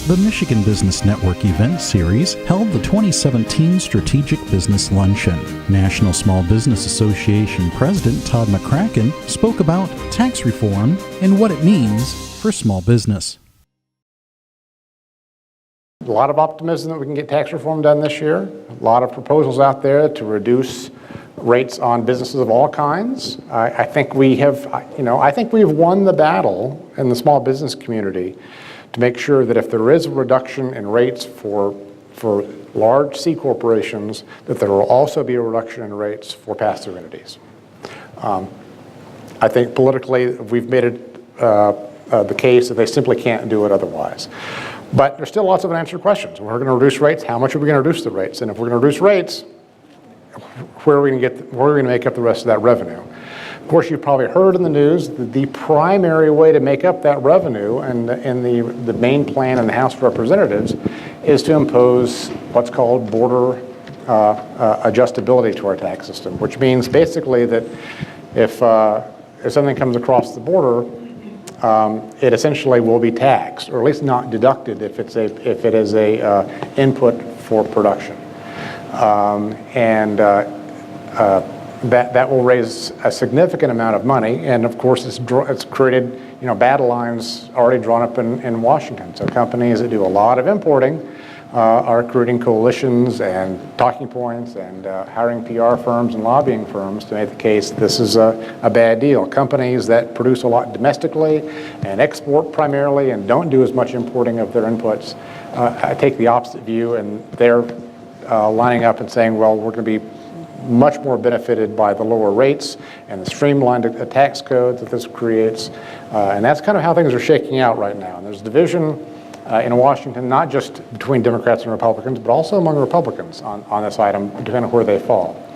The Michigan Business Network Event Series held the 2017 Strategic Business Luncheon. National Small Business Association President Todd McCracken spoke about tax reform and what it means for small business. A lot of optimism that we can get tax reform done this year. A lot of proposals out there to reduce rates on businesses of all kinds. I think we have, I think we've won the battle in the small business community to make sure that if there is a reduction in rates for large C corporations, that there will also be a reduction in rates for pass-through entities. I think politically we've made it the case that they simply can't do it otherwise. But there's still lots of unanswered questions. We're going to reduce rates. How much are we going to reduce the rates? And if we're going to reduce rates, where are we going to make up the rest of that revenue? Of course, you've probably heard in the news that the primary way to make up that revenue and in the main plan in the House of Representatives is to impose what's called border adjustability to our tax system, which means basically that if something comes across the border, it essentially will be taxed, or at least not deducted if it is a input for production, that will raise a significant amount of money, and of course it's created battle lines already drawn up in Washington. So companies that do a lot of importing are creating coalitions and talking points and hiring PR firms and lobbying firms to make the case this is a bad deal. Companies that produce a lot domestically and export primarily and don't do as much importing of their inputs take the opposite view, and they're lining up and saying, well, we're going to be much more benefited by the lower rates and the streamlined tax code that this creates. And that's kind of how things are shaking out right now. And there's division in Washington, not just between Democrats and Republicans, but also among Republicans on this item, depending on where they fall.